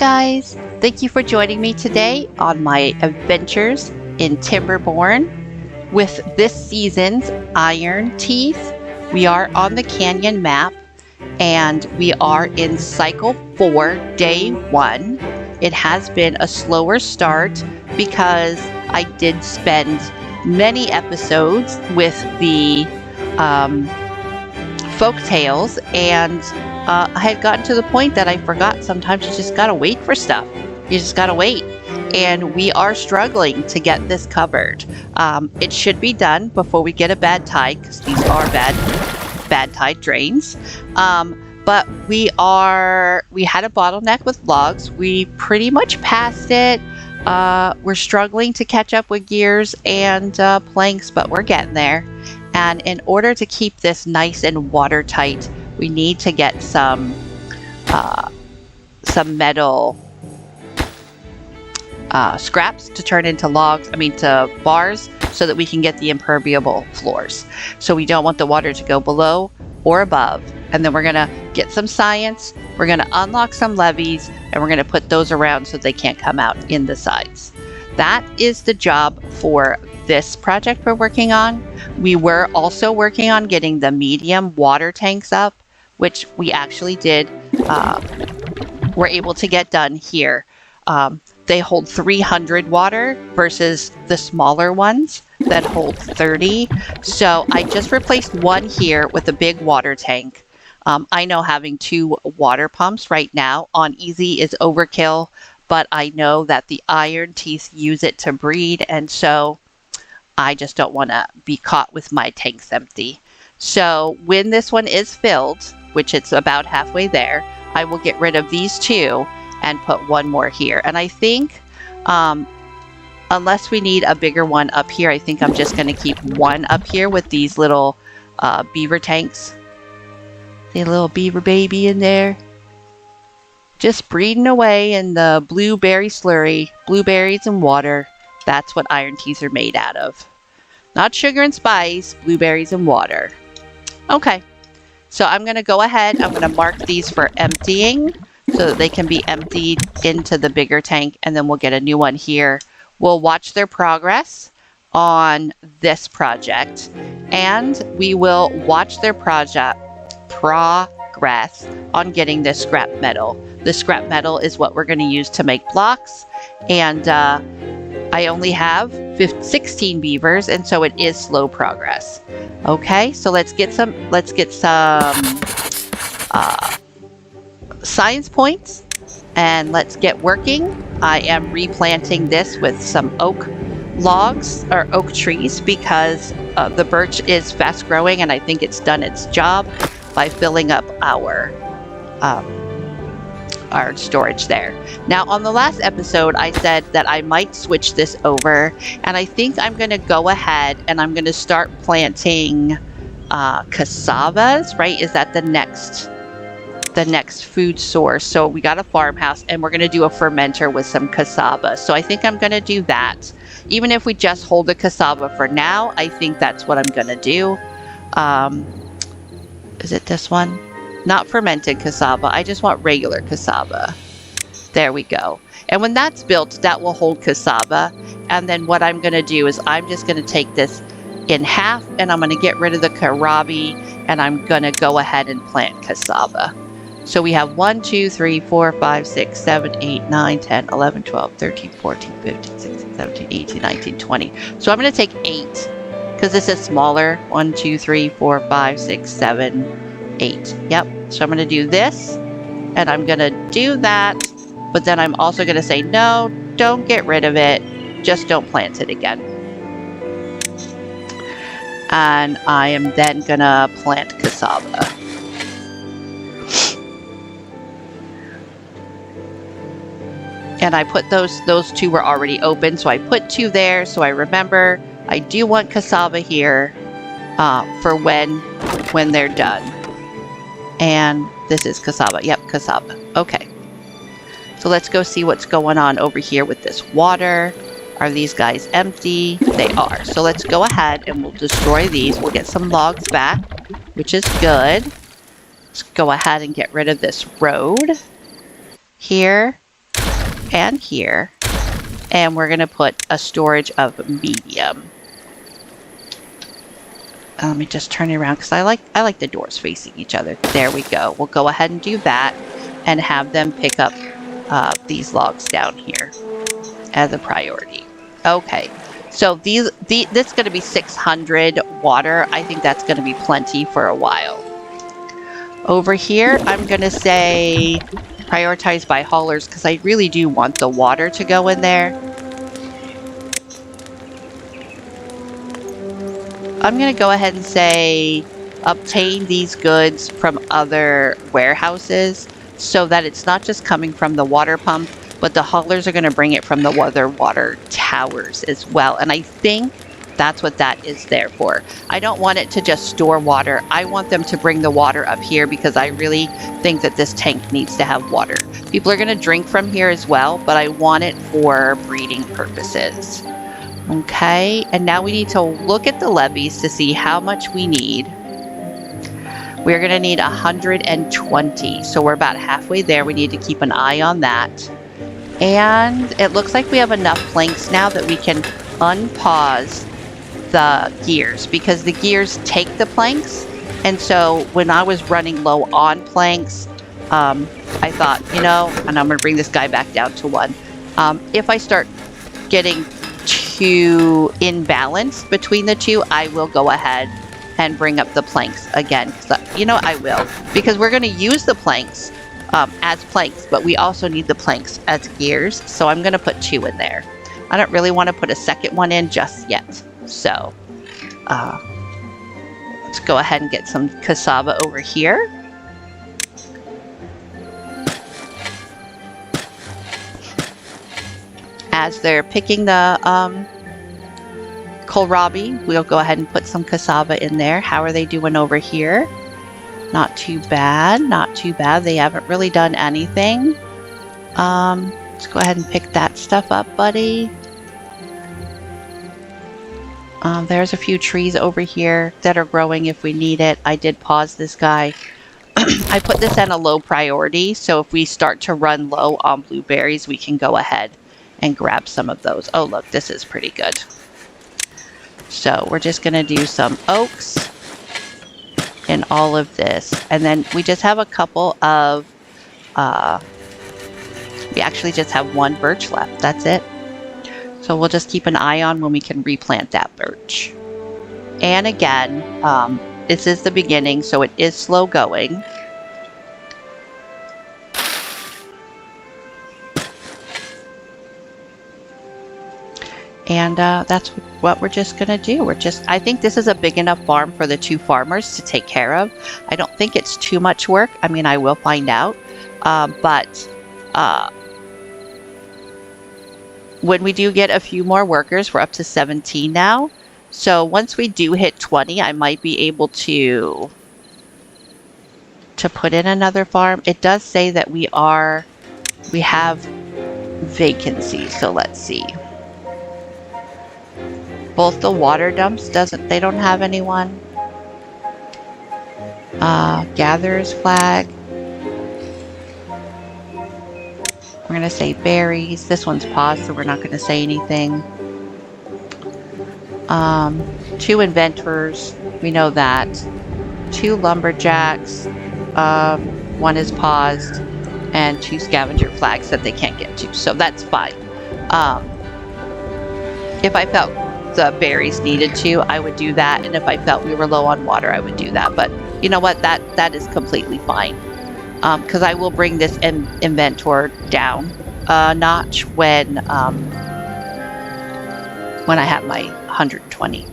guys, thank you for joining me today on my adventures in Timberborn with this season's Iron Teeth. We are on the canyon map and we are in cycle 4, day 1. It has been a slower start because I did spend many episodes with the folk tales, and I had gotten to the point that I forgot sometimes you just gotta wait for stuff. You just gotta wait. And we are struggling to get this covered. It should be done before we get a bad tide, because these are bad tide drains. But we had a bottleneck with logs. We pretty much passed it. We're struggling to catch up with gears and planks, but we're getting there. And in order to keep this nice and watertight, we need to get some metal scraps to turn into to bars, so that we can get the impermeable floors. So we don't want the water to go below or above. And then we're gonna get some science, we're gonna unlock some levees, and we're gonna put those around so they can't come out in the sides. That is the job for this project we're working on. We were also working on getting the medium water tanks up, which we actually did. We're able to get done here. They hold 300 water versus the smaller ones that hold 30. So I just replaced one here with a big water tank. I know having 2 water pumps right now on easy is overkill, but I know that the Iron Teeth use it to breed, and so I just don't want to be caught with my tanks empty. So when this one is filled, which it's about halfway there, I will get rid of these 2 and put one more here. And I think, unless we need a bigger one up here, I think I'm just going to keep one up here with these little beaver tanks. The little beaver baby in there. Just breeding away in the blueberry slurry, blueberries and water. That's what Iron Teeth are made out of. Not sugar and spice, blueberries and water. Okay, so I'm going to go ahead. I'm going to mark these for emptying so that they can be emptied into the bigger tank, and then we'll get a new one here. We'll watch their progress on this project, and we will watch their progress on getting this scrap metal. The scrap metal is what we're going to use to make blocks, and I only have 16 beavers, and so it is slow progress. Okay, so let's get some science points, and let's get working. I am replanting this with some oak logs or oak trees because the birch is fast growing, and I think it's done its job by filling up our storage there. Now, on the last episode, I said that I might switch this over, and I think I'm going to go ahead and I'm going to start planting cassavas, right? Is that the next food source? So we got a farmhouse, and we're going to do a fermenter with some cassava. So I think I'm going to do that. Even if we just hold the cassava for now, I think that's what I'm going to do. Is it this one? Not fermented cassava. I just want regular cassava. There we go. And when that's built, that will hold cassava. And then what I'm going to do is I'm just going to take this in half, and I'm going to get rid of the karabi, and I'm going to go ahead and plant cassava. So we have 1, 2, 3, 4, 5, 6, 7, 8, 9, 10, 11, 12, 13, 14, 15, 16, 17, 18, 19, 20. So I'm going to take 8 because this is smaller. 1, 2, 3, 4, 5, 6, 7, 8. Yep. So I'm going to do this, and I'm going to do that, but then I'm also going to say, no, don't get rid of it. Just don't plant it again. And I am then going to plant cassava. And I put those 2 were already open, so I put 2 there, so I remember I do want cassava here for when they're done. And this is cassava. Yep, cassava. Okay. So let's go see what's going on over here with this water. Are these guys empty? They are. So let's go ahead and we'll destroy these. We'll get some logs back, which is good. Let's go ahead and get rid of this road here. and here. And we're going to put a storage of medium. Let me just turn it around because I like the doors facing each other. There we go. We'll go ahead and do that and have them pick up these logs down here as a priority. Okay, so this is going to be 600 water. I think that's going to be plenty for a while. Over here, I'm going to say prioritize by haulers because I really do want the water to go in there. I'm going to go ahead and say obtain these goods from other warehouses so that it's not just coming from the water pump, but the haulers are going to bring it from the other water towers as well. And I think that's what that is there for. I don't want it to just store water. I want them to bring the water up here because I really think that this tank needs to have water. People are going to drink from here as well, but I want it for breeding purposes. Okay, and now we need to look at the levees to see how much we need. We're going to need 120, so we're about halfway there. We need to keep an eye on that. And it looks like we have enough planks now that we can unpause the gears, because the gears take the planks. And so when I was running low on planks, I thought, you know, and I'm going to bring this guy back down to 1. If I start getting too imbalanced between the two, I will go ahead and bring up the planks again. You know, I will, because we're going to use the planks as planks, but we also need the planks as gears. So I'm going to put 2 in there. I don't really want to put a second one in just yet. So let's go ahead and get some cassava over here. As they're picking the kohlrabi, we'll go ahead and put some cassava in there. How are they doing over here? Not too bad, not too bad. They haven't really done anything. Let's go ahead and pick that stuff up, buddy. There's a few trees over here that are growing if we need it. I did pause this guy. I put this in a low priority, so if we start to run low on blueberries, we can go ahead and grab some of those. Oh, look, this is pretty good. So we're just going to do some oaks in all of this. And then we just have a couple of, we actually just have 1 birch left. That's it. So we'll just keep an eye on when we can replant that birch. And again, this is the beginning, so it is slow going. And that's what we're just going to do. I think this is a big enough farm for the 2 farmers to take care of. I don't think it's too much work. I mean, I will find out. But when we do get a few more workers, we're up to 17 now. So once we do hit 20, I might be able to put in another farm. It does say that we have vacancies. So let's see. Both the water dumps they don't have anyone. Gatherer's flag. We're going to say berries. This one's paused, so we're not going to say anything. 2 inventors. We know that. 2 lumberjacks. 1 is paused. And 2 scavenger flags that they can't get to. So that's fine. If I felt the berries needed to, I would do that. And if I felt we were low on water, I would do that. But you know what? That is completely fine. Because I will bring this inventor down a notch when I have my 120,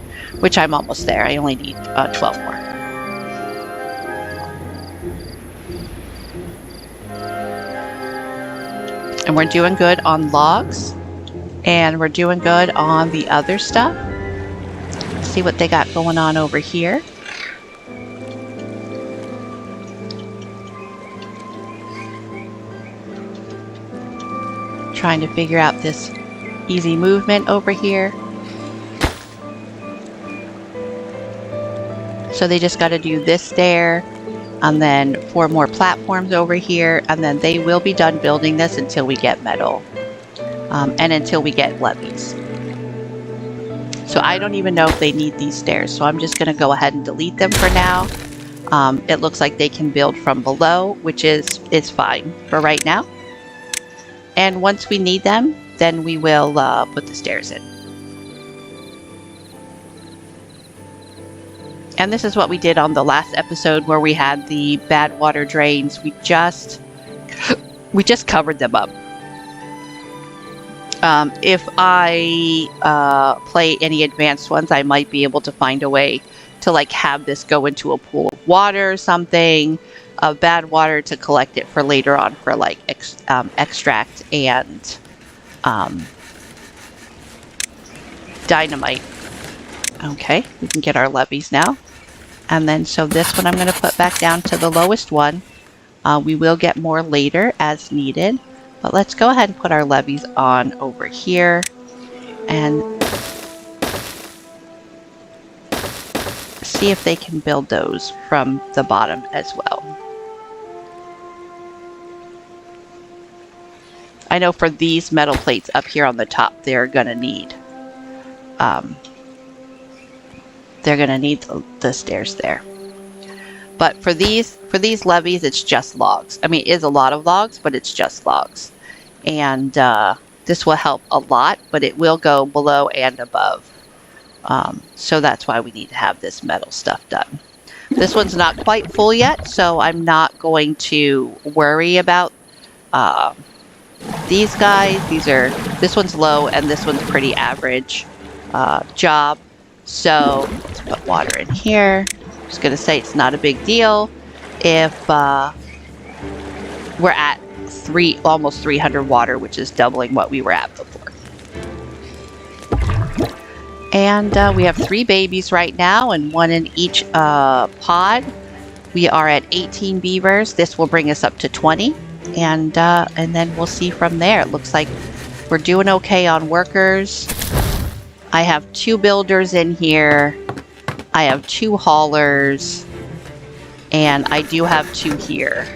which I'm almost there. I only need 12 more. And we're doing good on logs. And we're doing good on the other stuff. Let's see what they got going on over here. Trying to figure out this easy movement over here. So they just got to do this there, and then 4 more platforms over here, and then they will be done building this until we get metal. and until we get levees. So I don't even know if they need these stairs, so I'm just going to go ahead and delete them for now. It looks like they can build from below, which is fine for right now. And once we need them, then we will put the stairs in. And this is what we did on the last episode where we had the bad water drains. We just covered them up. If I play any advanced ones, I might be able to find a way to like have this go into a pool of water or something, of bad water, to collect it for later on for like extract and dynamite. Okay, we can get our levees now. And then so this one I'm going to put back down to the lowest one. We will get more later as needed. But let's go ahead and put our levees on over here and see if they can build those from the bottom as well. I know for these metal plates up here on the top, they're gonna need the stairs there. But for these levees, it's just logs. I mean, it is a lot of logs, but it's just logs. And this will help a lot, but it will go below and above. So that's why we need to have this metal stuff done. This one's not quite full yet, so I'm not going to worry about these guys. This one's low and this one's pretty average job. So let's put water in here. I'm just going to say it's not a big deal if we're at almost 300 water, which is doubling what we were at before. And we have 3 babies right now, and 1 in each pod. We are at 18 beavers. This will bring us up to 20, and then we'll see from there. It looks like we're doing okay on workers. I have 2 builders in here. I have 2 haulers, and I do have 2 here.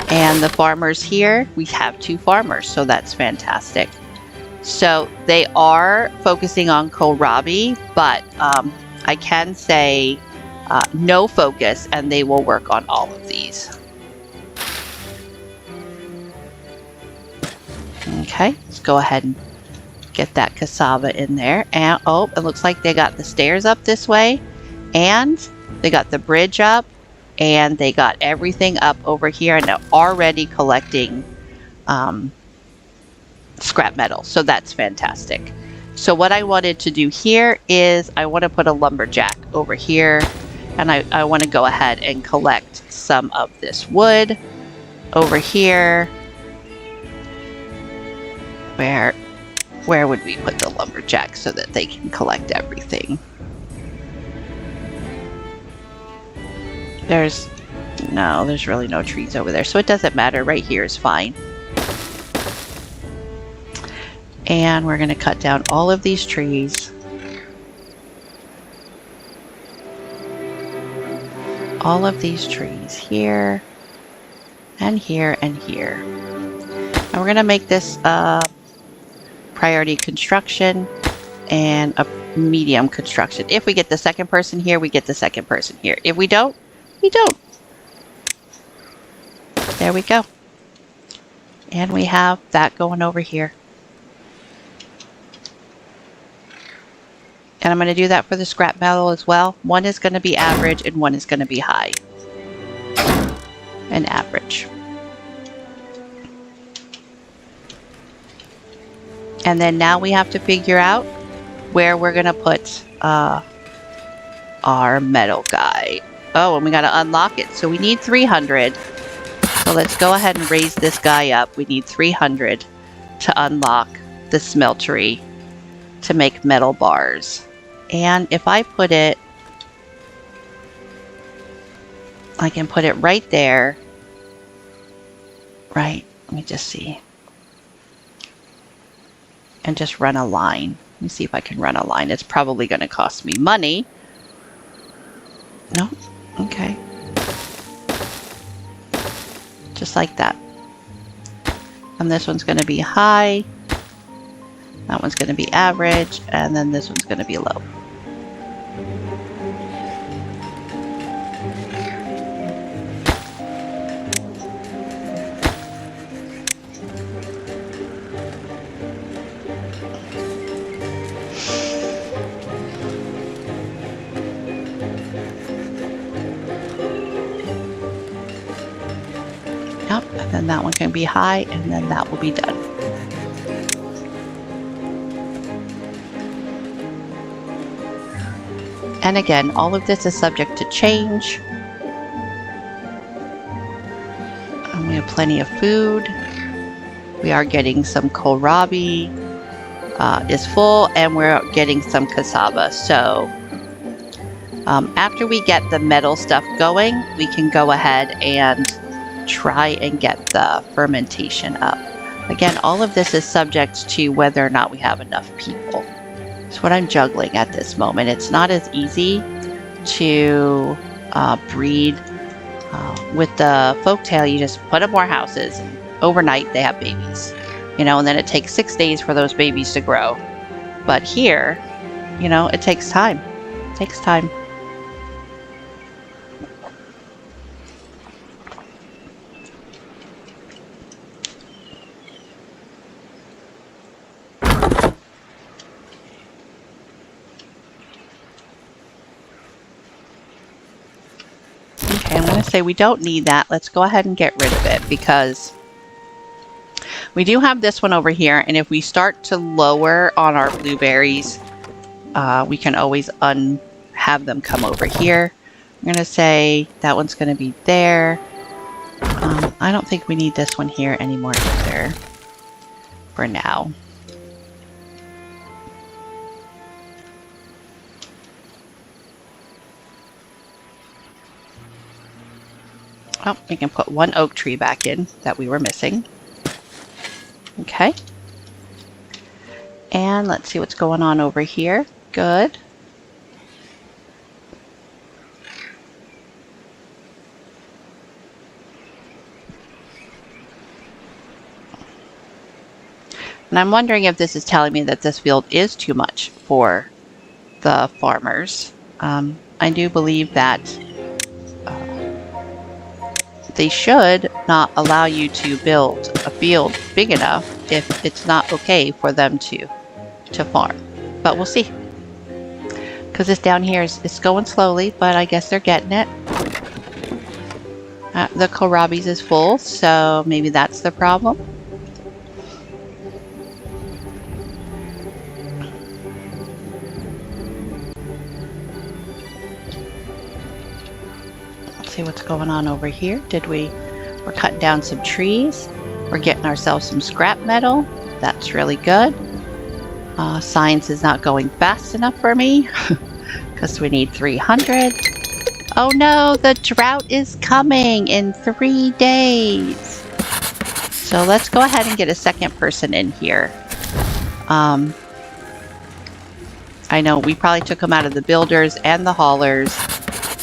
And the farmers here, we have 2 farmers, so that's fantastic. So they are focusing on kohlrabi, but I can say no focus, and they will work on all of these. Okay, let's go ahead and get that cassava in there. And oh, it looks like they got the stairs up this way, and they got the bridge up, and they got everything up over here, and they're already collecting scrap metal. So that's fantastic. So what I wanted to do here is I want to put a lumberjack over here, and I want to go ahead and collect some of this wood over here. Where would we put the lumberjack so that they can collect everything? There's really no trees over there, so it doesn't matter. Right here is fine. And we're going to cut down all of these trees. All of these trees here, and here, and here. And we're going to make this priority construction and a medium construction. If we get the second person here, we get the second person here. If we don't, we don't. There we go. And we have that going over here. And I'm going to do that for the scrap metal as well. One is going to be average and one is going to be high. And average. And then now we have to figure out where we're going to put our metal guy. Oh, and we got to unlock it. So we need 300. So let's go ahead and raise this guy up. We need 300 to unlock the smeltery to make metal bars. And if I put it, I can put it right there. Right, let me just see. And just run a line. Let me see if I can run a line. It's probably going to cost me money. No? Okay. Just like that. And this one's going to be high. That one's going to be average, and then this one's going to be low. Yep, and then that one can be high, and then that will be done. And again, all of this is subject to change. And we have plenty of food. We are getting some kohlrabi is full, and we're getting some cassava. So after we get the metal stuff going, we can go ahead and try and get the fermentation up. Again, all of this is subject to whether or not we have enough people. It's what I'm juggling at this moment. It's not as easy to breed. With the folktail, you just put up more houses, and overnight they have babies. You know, and then it takes 6 days for those babies to grow. But here, you know, it takes time. It takes time. Okay, I'm going to say we don't need that. Let's go ahead and get rid of it, because we do have this one over here, and if we start to lower on our blueberries, we can always have them come over here. I'm going to say that one's going to be there. I don't think we need this one here anymore either for now. Oh, we can put one oak tree back in that we were missing. Okay. And let's see what's going on over here. Good. And I'm wondering if this is telling me that this field is too much for the farmers. I do believe that they should not allow you to build a field big enough if it's not okay for them to farm. But we'll see. Because this down here is going slowly, but I guess they're getting it. The kohlrabi's is full, so maybe that's the problem. See what's going on over here. We're cutting down some trees. We're getting ourselves some scrap metal. That's really good. Science is not going fast enough for me because we need 300. Oh no, the drought is coming in 3 days. So let's go ahead and get a second person in here. I know we probably took them out of the builders and the haulers.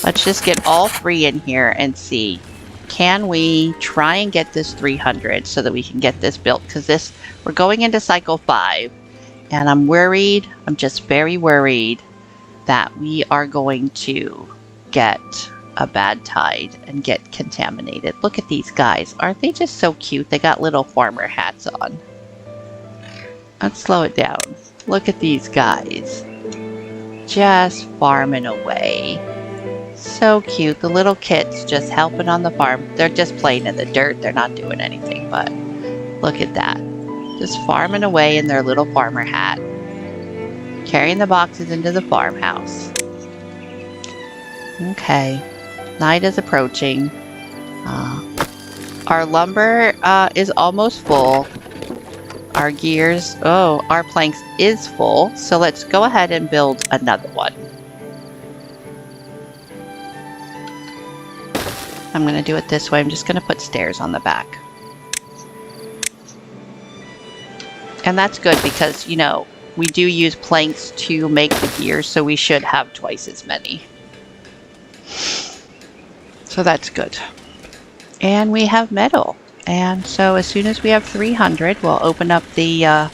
Let's just get all 3 in here and see. Can we try and get this 300 so that we can get this built? Because we're going into cycle 5. And I'm worried, I'm just very worried that we are going to get a bad tide and get contaminated. Look at these guys. Aren't they just so cute? They got little farmer hats on. Let's slow it down. Look at these guys. Just farming away. So cute. The little kids just helping on the farm. They're just playing in the dirt. They're not doing anything, but look at that. Just farming away in their little farmer hat. Carrying the boxes into the farmhouse. Okay. Night is approaching. Our lumber is almost full. Our gears, our planks is full. So let's go ahead and build another one. I'm going to do it this way. I'm just going to put stairs on the back. And that's good because, you know, we do use planks to make the gears, so we should have twice as many. So that's good. And we have metal. And so as soon as we have 300, we'll open up the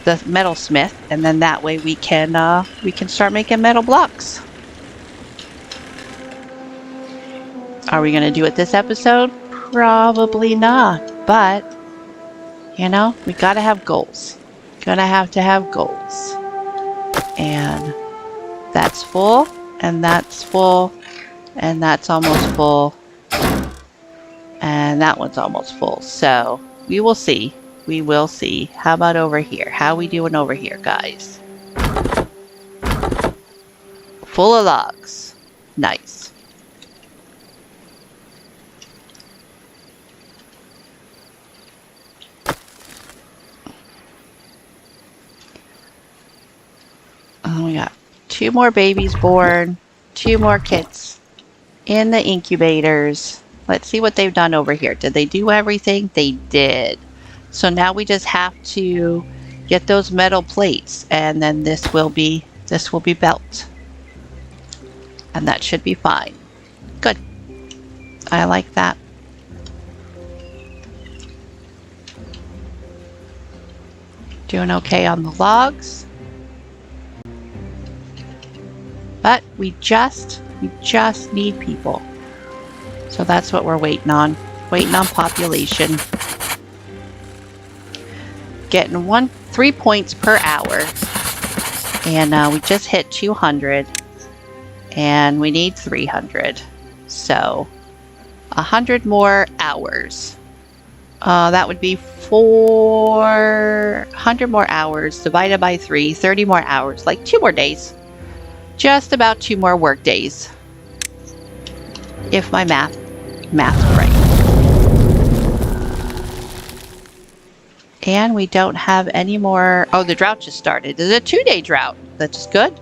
the metal smith, and then that way we can start making metal blocks. Are we gonna do it this episode? Probably not, but you know, we gotta have goals. Gonna have to have goals. And that's full, and that's full, and that's almost full, and that one's almost full. So we will see. We will see. How about over here? How we doing over here, guys? Full of logs. Nice. Oh, we got 2 more babies born, 2 more kits in the incubators. Let's see what they've done over here. Did they do everything? They did. So now we just have to get those metal plates, and then this will be built. And that should be fine. Good. I like that. Doing okay on the logs. But we just need people. So that's what we're waiting on. Waiting on population. Getting 3 points per hour. And we just hit 200. And we need 300. So 100 more hours. That would be 400 more hours divided by 3, 30 more hours, like 2 more days. Just about 2 more work days. If my math's right. And we don't have any more. Oh, the drought just started. It's a 2-day drought. That's good.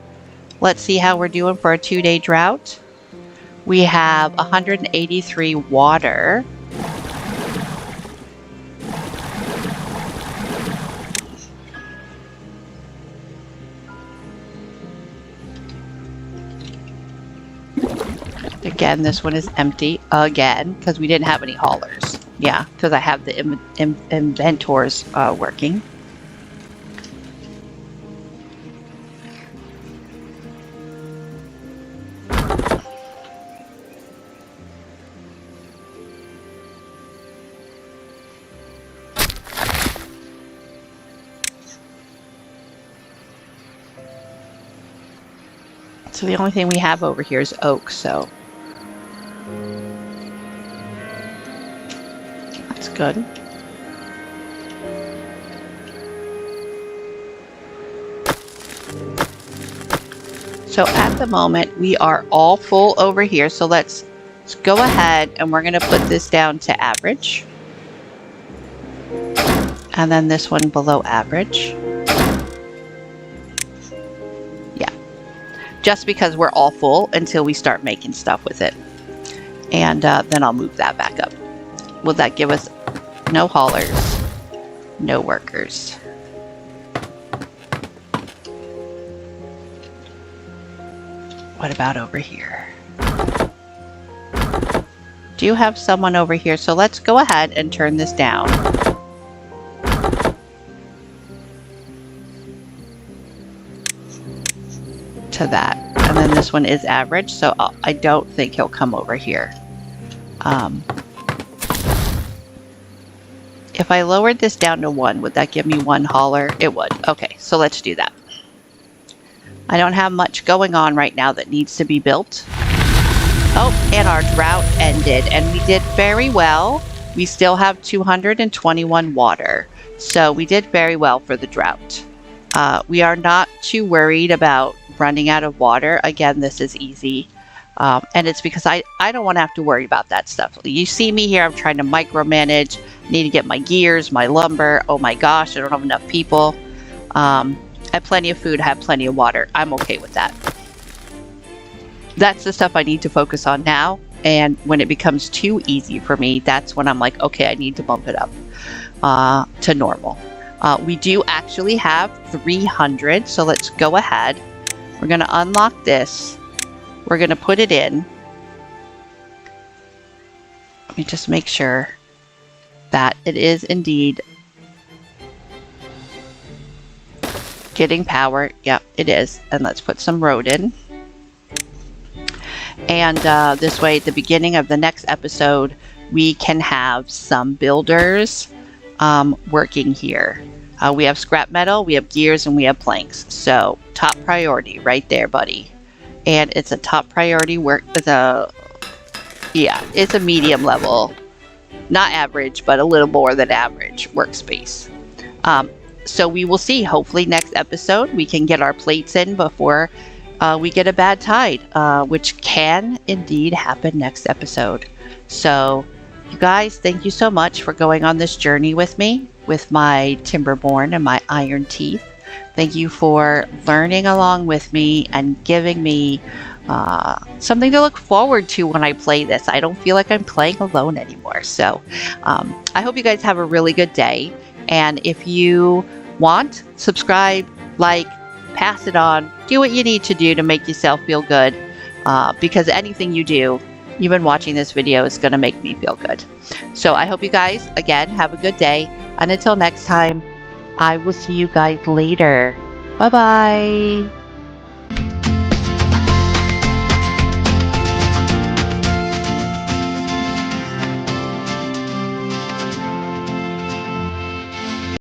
Let's see how we're doing for a 2-day drought. We have 183 water. Again, this one is empty again because we didn't have any haulers. Yeah, because I have the inventors working. So the only thing we have over here is oak, so that's good. So at the moment we are all full over here, so let's go ahead and we're going to put this down to average. And then this one below average. Just because we're all full until we start making stuff with it. And then I'll move that back up. Will that give us no haulers, no workers? What about over here? Do you have someone over here? So let's go ahead and turn this down. To that, and then this one is average, so I don't think he'll come over here. If I lowered this down to 1, would that give me 1 hauler? It would. Okay, so let's do that. I don't have much going on right now that needs to be built. Oh, and our drought ended, and we did very well. We still have 221 water, so we did very well for the drought. We are not too worried about running out of water. Again, this is easy. And it's because I don't want to have to worry about that stuff. You see me here, I'm trying to micromanage, need to get my gears, my lumber. Oh my gosh, I don't have enough people. I have plenty of food, I have plenty of water. I'm okay with that. That's the stuff I need to focus on now. And when it becomes too easy for me, that's when I'm like, okay, I need to bump it up to normal. We do actually have 300, so let's go ahead. We're going to unlock this. We're going to put it in. Let me just make sure that it is indeed getting power. Yep, it is. And let's put some road in. And this way, at the beginning of the next episode, we can have some builders working here. We have scrap metal, we have gears, and we have planks. So top priority right there, buddy. And it's a top priority work. Yeah, it's a medium level, not average, but a little more than average workspace. So we will see. Hopefully next episode we can get our plates in before we get a bad tide, which can indeed happen next episode. So you guys, thank you so much for going on this journey with me, with my Timberborn and my iron teeth. Thank you for learning along with me and giving me something to look forward to when I play this. I don't feel like I'm playing alone anymore. So I hope you guys have a really good day. And if you want, subscribe, like, pass it on, do what you need to do to make yourself feel good, because anything you do, even watching this video, is going to make me feel good. So I hope you guys, again, have a good day. And until next time, I will see you guys later. Bye-bye.